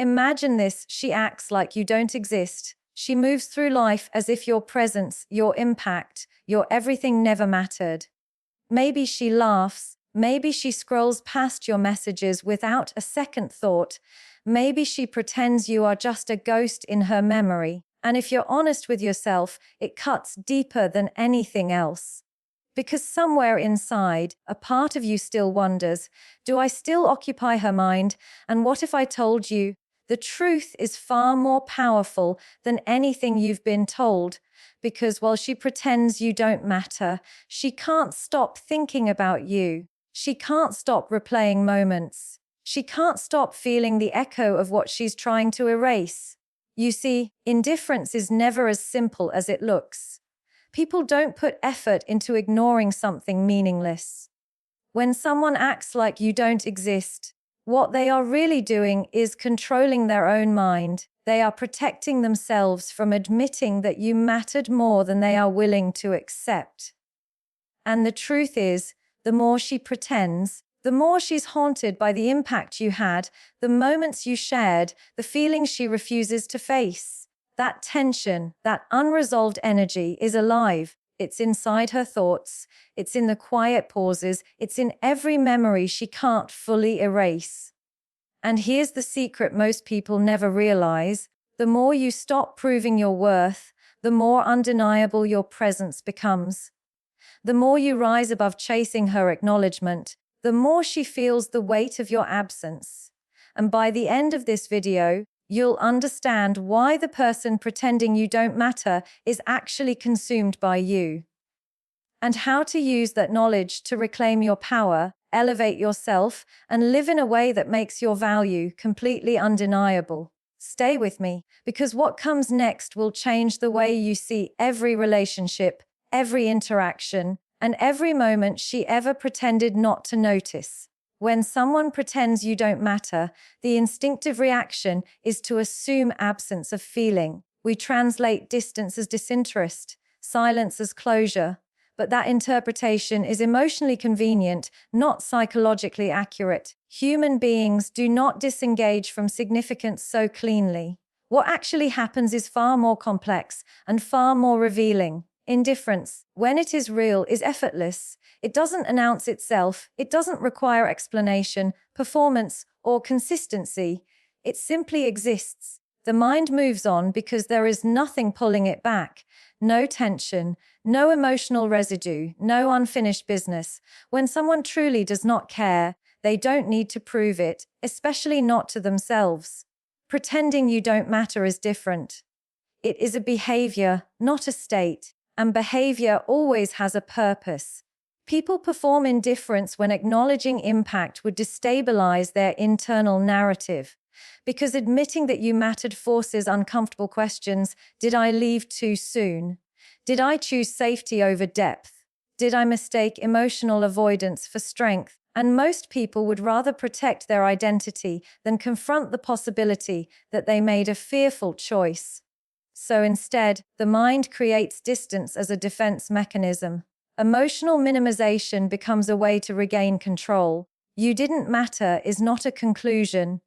Imagine this: she acts like you don't exist. She moves through life as if your presence, your impact, your everything never mattered. Maybe she laughs. Maybe she scrolls past your messages without a second thought. Maybe she pretends you are just a ghost in her memory. And if you're honest with yourself, it cuts deeper than anything else. Because somewhere inside, a part of you still wonders, do I still occupy her mind? And what if I told you? The truth is far more powerful than anything you've been told, because while she pretends you don't matter, she can't stop thinking about you. She can't stop replaying moments. She can't stop feeling the echo of what she's trying to erase. You see, indifference is never as simple as it looks. People don't put effort into ignoring something meaningless. When someone acts like you don't exist, what they are really doing is controlling their own mind. They are protecting themselves from admitting that you mattered more than they are willing to accept. And the truth is, the more she pretends, the more she's haunted by the impact you had, the moments you shared, the feelings she refuses to face. That tension, that unresolved energy is alive. It's inside her thoughts. It's in the quiet pauses. It's in every memory she can't fully erase. And here's the secret most people never realize. The more you stop proving your worth, the more undeniable your presence becomes. The more you rise above chasing her acknowledgement, the more she feels the weight of your absence. And by the end of this video, you'll understand why the person pretending you don't matter is actually consumed by you. And how to use that knowledge to reclaim your power, elevate yourself, and live in a way that makes your value completely undeniable. Stay with me, because what comes next will change the way you see every relationship, every interaction, and every moment she ever pretended not to notice. When someone pretends you don't matter, the instinctive reaction is to assume absence of feeling. We translate distance as disinterest, silence as closure. But that interpretation is emotionally convenient, not psychologically accurate. Human beings do not disengage from significance so cleanly. What actually happens is far more complex and far more revealing. Indifference, when it is real, is effortless. It doesn't announce itself. It doesn't require explanation, performance, or consistency. It simply exists. The mind moves on because there is nothing pulling it back. No tension, no emotional residue, no unfinished business. When someone truly does not care, they don't need to prove it, especially not to themselves. Pretending you don't matter is different. It is a behavior, not a state. And behavior always has a purpose. People perform indifference when acknowledging impact would destabilize their internal narrative. Because admitting that you mattered forces uncomfortable questions. Did I leave too soon? Did I choose safety over depth? Did I mistake emotional avoidance for strength? And most people would rather protect their identity than confront the possibility that they made a fearful choice. So instead, the mind creates distance as a defense mechanism. Emotional minimization becomes a way to regain control. You didn't matter is not a conclusion.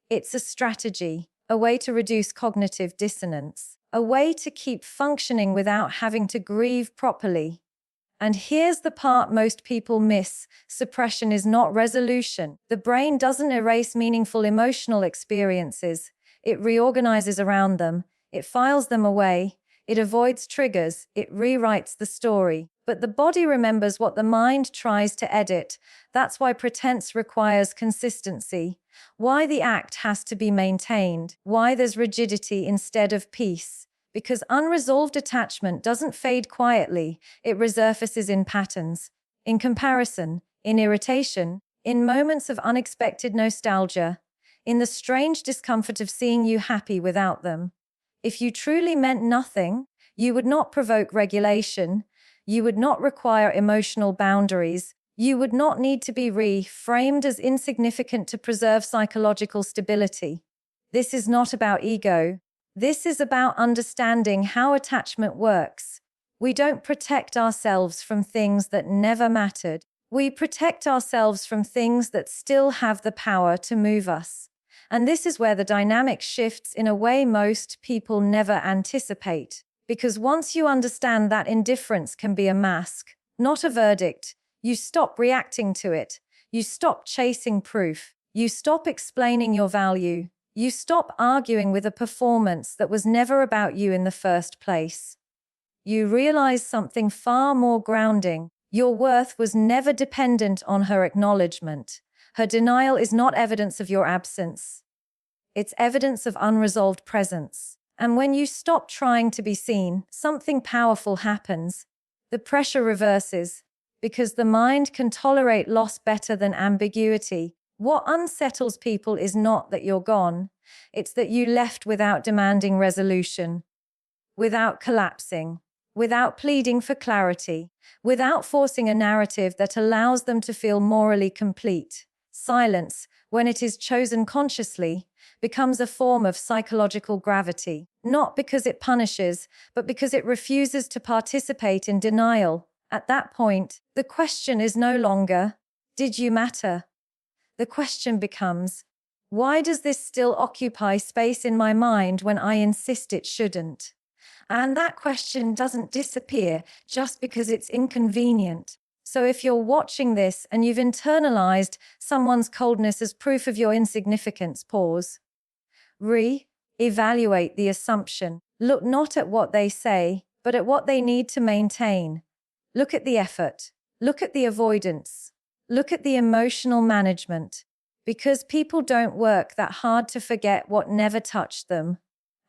It's a strategy, a way to reduce cognitive dissonance, a way to keep functioning without having to grieve properly. And here's the part most people miss. Suppression is not resolution. The brain doesn't erase meaningful emotional experiences. It reorganizes around them. It files them away, it avoids triggers, it rewrites the story. But the body remembers what the mind tries to edit. That's why pretense requires consistency, why the act has to be maintained, why there's rigidity instead of peace. Because unresolved attachment doesn't fade quietly, it resurfaces in patterns, in comparison, in irritation, in moments of unexpected nostalgia, in the strange discomfort of seeing you happy without them. If you truly meant nothing, you would not provoke regulation, you would not require emotional boundaries, you would not need to be reframed as insignificant to preserve psychological stability. This is not about ego. This is about understanding how attachment works. We don't protect ourselves from things that never mattered. We protect ourselves from things that still have the power to move us. And this is where the dynamic shifts in a way most people never anticipate. Because once you understand that indifference can be a mask, not a verdict, you stop reacting to it. You stop chasing proof. You stop explaining your value. You stop arguing with a performance that was never about you in the first place. You realize something far more grounding. Your worth was never dependent on her acknowledgement. Her denial is not evidence of your absence. It's evidence of unresolved presence. And when you stop trying to be seen, something powerful happens. The pressure reverses, because the mind can tolerate loss better than ambiguity. What unsettles people is not that you're gone, it's that you left without demanding resolution, without collapsing, without pleading for clarity, without forcing a narrative that allows them to feel morally complete. Silence, when it is chosen consciously, becomes a form of psychological gravity, not because it punishes, but because it refuses to participate in denial. At that point, the question is no longer, did you matter? The question becomes, why does this still occupy space in my mind when I insist it shouldn't? And that question doesn't disappear just because it's inconvenient. So if you're watching this and you've internalized someone's coldness as proof of your insignificance, pause. Re-evaluate the assumption. Look not at what they say, but at what they need to maintain. Look at the effort. Look at the avoidance. Look at the emotional management. Because people don't work that hard to forget what never touched them.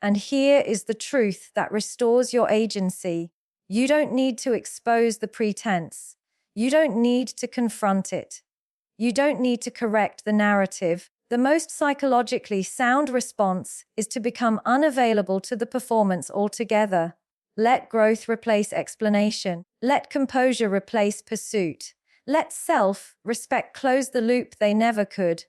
And here is the truth that restores your agency. You don't need to expose the pretense. You don't need to confront it. You don't need to correct the narrative. The most psychologically sound response is to become unavailable to the performance altogether. Let growth replace explanation. Let composure replace pursuit. Let self-respect close the loop they never could.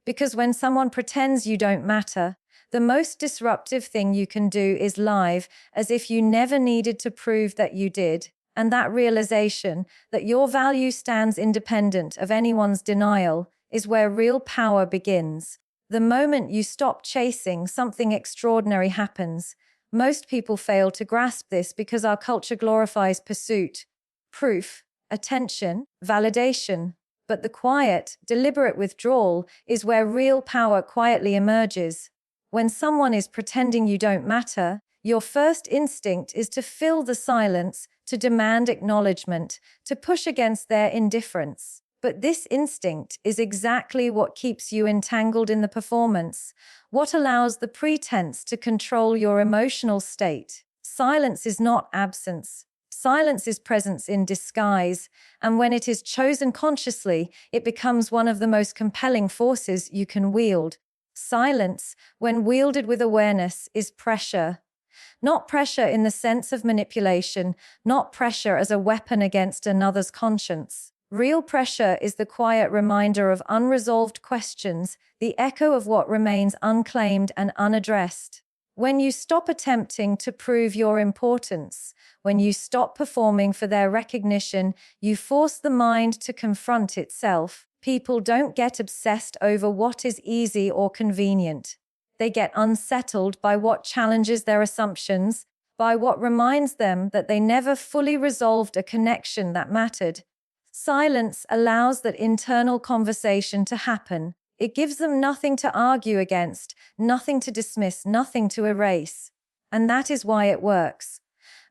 Because when someone pretends you don't matter, the most disruptive thing you can do is live as if you never needed to prove that you did. And that realization that your value stands independent of anyone's denial is where real power begins. The moment you stop chasing, something extraordinary happens. Most people fail to grasp this because our culture glorifies pursuit, proof, attention, validation. But the quiet, deliberate withdrawal is where real power quietly emerges. When someone is pretending you don't matter, your first instinct is to fill the silence, to demand acknowledgement, to push against their indifference. But this instinct is exactly what keeps you entangled in the performance, what allows the pretense to control your emotional state. Silence is not absence. Silence is presence in disguise, and when it is chosen consciously, it becomes one of the most compelling forces you can wield. Silence, when wielded with awareness, is pressure. Not pressure in the sense of manipulation, not pressure as a weapon against another's conscience. Real pressure is the quiet reminder of unresolved questions, the echo of what remains unclaimed and unaddressed. When you stop attempting to prove your importance, when you stop performing for their recognition, you force the mind to confront itself. People don't get obsessed over what is easy or convenient. They get unsettled by what challenges their assumptions, by what reminds them that they never fully resolved a connection that mattered. Silence allows that internal conversation to happen. It gives them nothing to argue against, nothing to dismiss, nothing to erase. And that is why it works.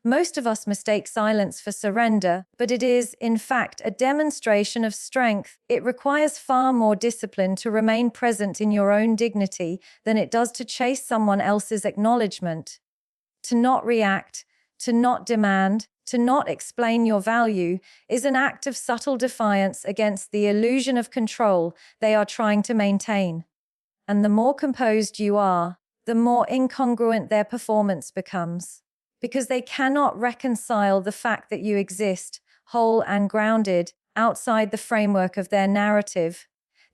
Most of us mistake silence for surrender, but it is, in fact, a demonstration of strength. It requires far more discipline to remain present in your own dignity than it does to chase someone else's acknowledgement. To not react, to not demand, to not explain your value is an act of subtle defiance against the illusion of control they are trying to maintain. And the more composed you are, the more incongruent their performance becomes. Because they cannot reconcile the fact that you exist, whole and grounded, outside the framework of their narrative.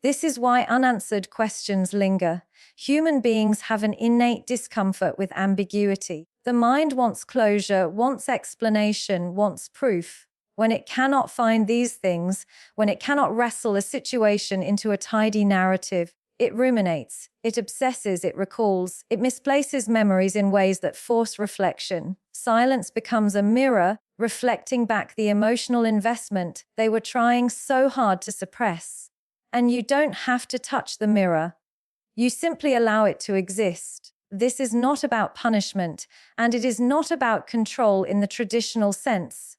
This is why unanswered questions linger. Human beings have an innate discomfort with ambiguity. The mind wants closure, wants explanation, wants proof. When it cannot find these things, when it cannot wrestle a situation into a tidy narrative, It ruminates, it obsesses, it recalls, it misplaces memories in ways that force reflection. Silence becomes a mirror, reflecting back the emotional investment they were trying so hard to suppress. And you don't have to touch the mirror. You simply allow it to exist. This is not about punishment, and it is not about control in the traditional sense.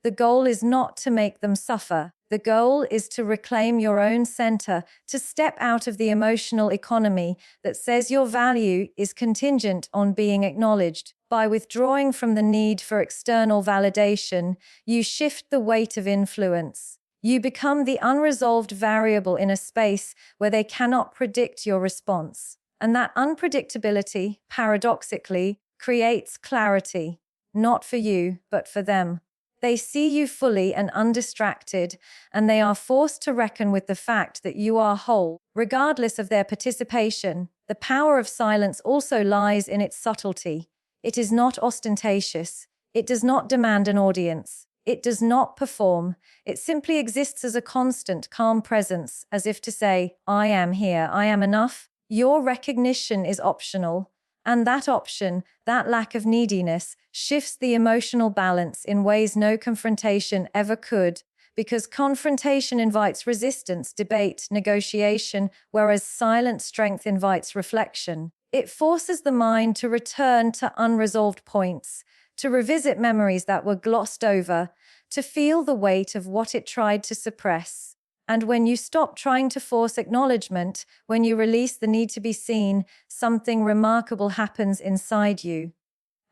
The goal is not to make them suffer. The goal is to reclaim your own center, to step out of the emotional economy that says your value is contingent on being acknowledged. By withdrawing from the need for external validation, you shift the weight of influence. You become the unresolved variable in a space where they cannot predict your response. And that unpredictability, paradoxically, creates clarity, not for you, but for them. They see you fully and undistracted, and they are forced to reckon with the fact that you are whole, regardless of their participation. The power of silence also lies in its subtlety. It is not ostentatious. It does not demand an audience. It does not perform. It simply exists as a constant, calm presence, as if to say, I am here, I am enough. Your recognition is optional. And that option, that lack of neediness, shifts the emotional balance in ways no confrontation ever could, because confrontation invites resistance, debate, negotiation, whereas silent strength invites reflection. It forces the mind to return to unresolved points, to revisit memories that were glossed over, to feel the weight of what it tried to suppress. And when you stop trying to force acknowledgement, when you release the need to be seen, something remarkable happens inside you.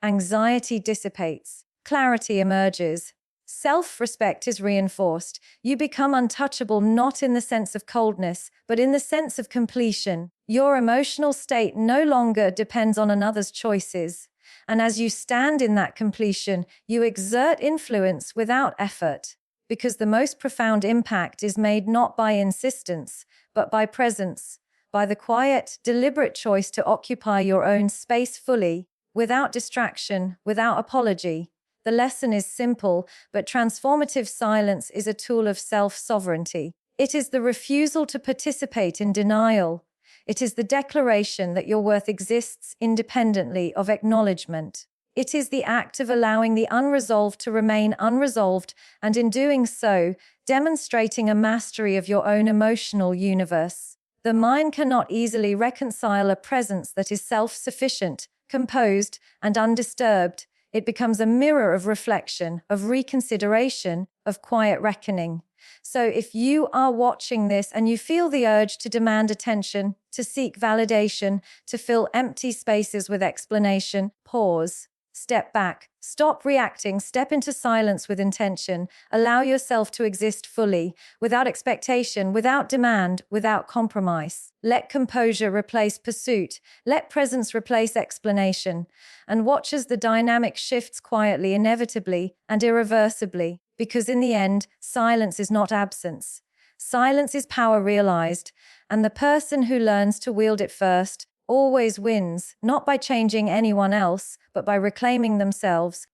Anxiety dissipates, clarity emerges, self-respect is reinforced. You become untouchable not in the sense of coldness, but in the sense of completion. Your emotional state no longer depends on another's choices. And as you stand in that completion, you exert influence without effort. Because the most profound impact is made not by insistence, but by presence, by the quiet, deliberate choice to occupy your own space fully, without distraction, without apology. The lesson is simple, but transformative silence is a tool of self-sovereignty. It is the refusal to participate in denial. It is the declaration that your worth exists independently of acknowledgement. It is the act of allowing the unresolved to remain unresolved, and in doing so, demonstrating a mastery of your own emotional universe. The mind cannot easily reconcile a presence that is self-sufficient, composed, and undisturbed. It becomes a mirror of reflection, of reconsideration, of quiet reckoning. So if you are watching this and you feel the urge to demand attention, to seek validation, to fill empty spaces with explanation, pause. Step back, stop reacting, step into silence with intention, allow yourself to exist fully, without expectation, without demand, without compromise. Let composure replace pursuit, let presence replace explanation, and watch as the dynamic shifts quietly, inevitably, and irreversibly, because in the end, silence is not absence. Silence is power realized, and the person who learns to wield it first always wins, not by changing anyone else, but by reclaiming themselves.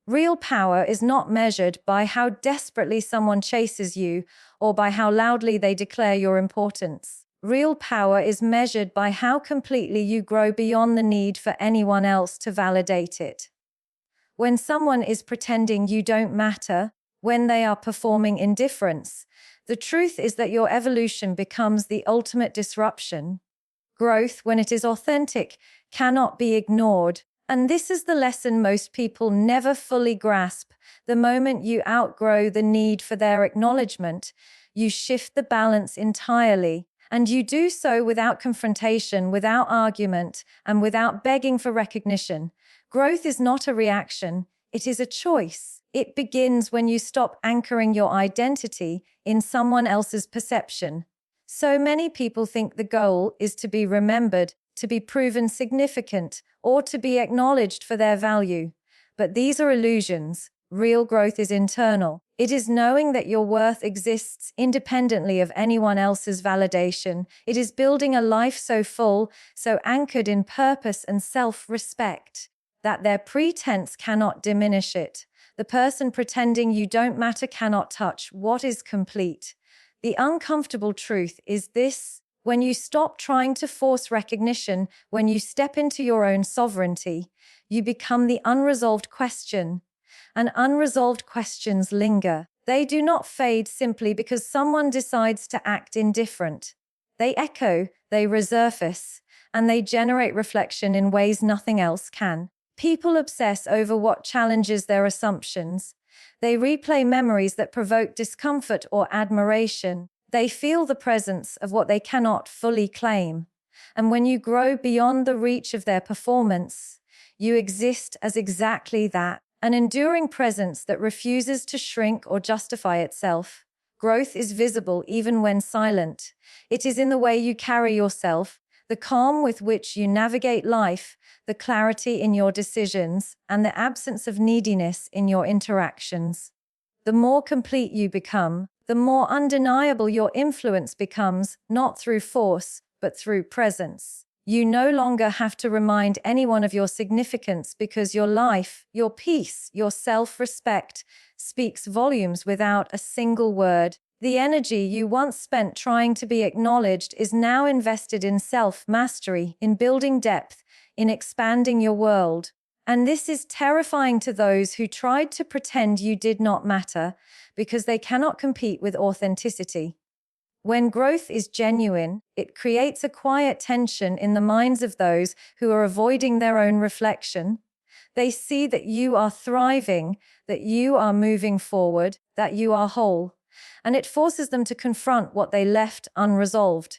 Real power is not measured by how desperately someone chases you or by how loudly they declare your importance. Real power is measured by how completely you grow beyond the need for anyone else to validate it. When someone is pretending you don't matter, when they are performing indifference, the truth is that your evolution becomes the ultimate disruption. Growth, when it is authentic, cannot be ignored. And this is the lesson most people never fully grasp. The moment you outgrow the need for their acknowledgement, you shift the balance entirely. And you do so without confrontation, without argument, and without begging for recognition. Growth is not a reaction, it is a choice. It begins when you stop anchoring your identity in someone else's perception. So many people think the goal is to be remembered, to be proven significant, or to be acknowledged for their value. But these are illusions. Real growth is internal. It is knowing that your worth exists independently of anyone else's validation. It is building a life so full, so anchored in purpose and self-respect, that their pretense cannot diminish it. The person pretending you don't matter cannot touch what is complete. The uncomfortable truth is this: When you stop trying to force recognition, when you step into your own sovereignty, you become the unresolved question. And unresolved questions linger. They do not fade simply because someone decides to act indifferent. They echo, they resurface, and they generate reflection in ways nothing else can. People obsess over what challenges their assumptions. They replay memories that provoke discomfort or admiration. They feel the presence of what they cannot fully claim. And when you grow beyond the reach of their performance, you exist as exactly that, an enduring presence that refuses to shrink or justify itself. Growth is visible even when silent. It is in the way you carry yourself, the calm with which you navigate life, the clarity in your decisions, and the absence of neediness in your interactions. The more complete you become, the more undeniable your influence becomes, not through force, but through presence. You no longer have to remind anyone of your significance because your life, your peace, your self-respect speaks volumes without a single word. The energy you once spent trying to be acknowledged is now invested in self-mastery, in building depth, in expanding your world. And this is terrifying to those who tried to pretend you did not matter because they cannot compete with authenticity. When growth is genuine, it creates a quiet tension in the minds of those who are avoiding their own reflection. They see that you are thriving, that you are moving forward, that you are whole, and it forces them to confront what they left unresolved.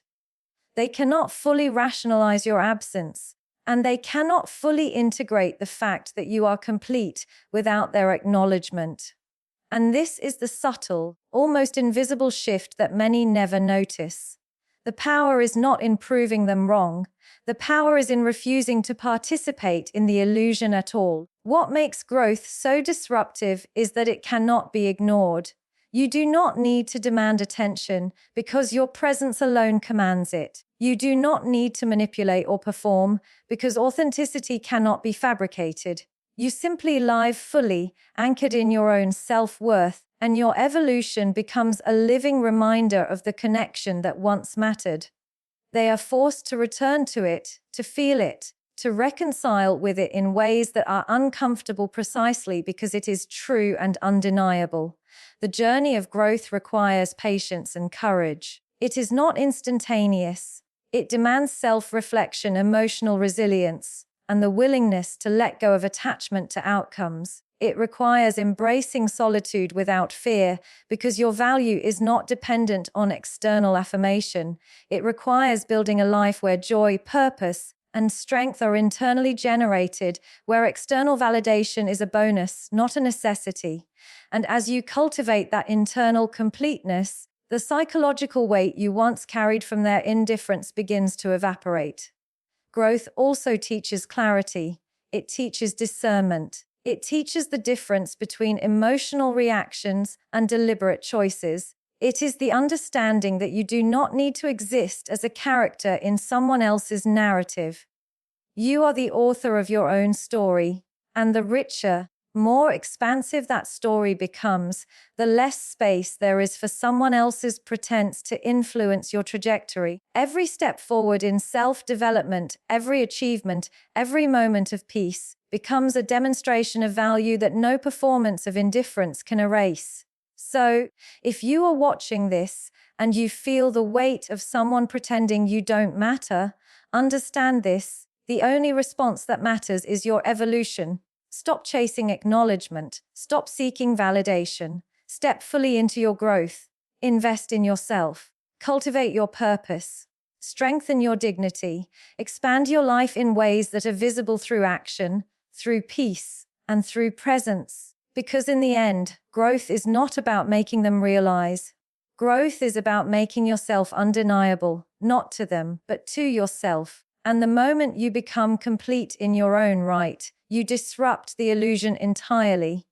They cannot fully rationalize your absence, and they cannot fully integrate the fact that you are complete without their acknowledgement. And this is the subtle, almost invisible shift that many never notice. The power is not in proving them wrong. The power is in refusing to participate in the illusion at all. What makes growth so disruptive is that it cannot be ignored. You do not need to demand attention because your presence alone commands it. You do not need to manipulate or perform because authenticity cannot be fabricated. You simply live fully, anchored in your own self-worth, and your evolution becomes a living reminder of the connection that once mattered. They are forced to return to it, to feel it, to reconcile with it in ways that are uncomfortable precisely because it is true and undeniable. The journey of growth requires patience and courage. It is not instantaneous. It demands self-reflection, emotional resilience, and the willingness to let go of attachment to outcomes. It requires embracing solitude without fear because your value is not dependent on external affirmation. It requires building a life where joy, purpose, and strength are internally generated, where external validation is a bonus, not a necessity. And as you cultivate that internal completeness, the psychological weight you once carried from their indifference begins to evaporate. Growth also teaches clarity. It teaches discernment. It teaches the difference between emotional reactions and deliberate choices. It is the understanding that you do not need to exist as a character in someone else's narrative. You are the author of your own story, and the richer, more expansive that story becomes, the less space there is for someone else's pretense to influence your trajectory. Every step forward in self-development, every achievement, every moment of peace becomes a demonstration of value that no performance of indifference can erase. So, if you are watching this and you feel the weight of someone pretending you don't matter, understand this: the only response that matters is your evolution. Stop chasing acknowledgement. Stop seeking validation. Step fully into your growth. Invest in yourself. Cultivate your purpose. Strengthen your dignity. Expand your life in ways that are visible through action, through peace, and through presence. Because in the end, growth is not about making them realize. Growth is about making yourself undeniable, not to them, but to yourself. And the moment you become complete in your own right, you disrupt the illusion entirely.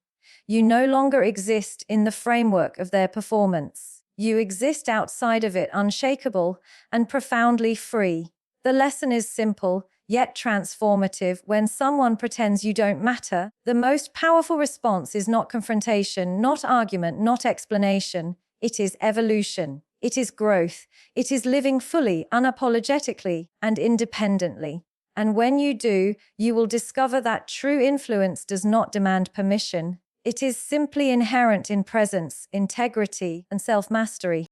You no longer exist in the framework of their performance. You exist outside of it, unshakable and profoundly free. The lesson is simple, yet transformative. When someone pretends you don't matter, the most powerful response is not confrontation, not argument, not explanation. It is evolution. It is growth. It is living fully, unapologetically, and independently. And when you do, you will discover that true influence does not demand permission. It is simply inherent in presence, integrity, and self-mastery.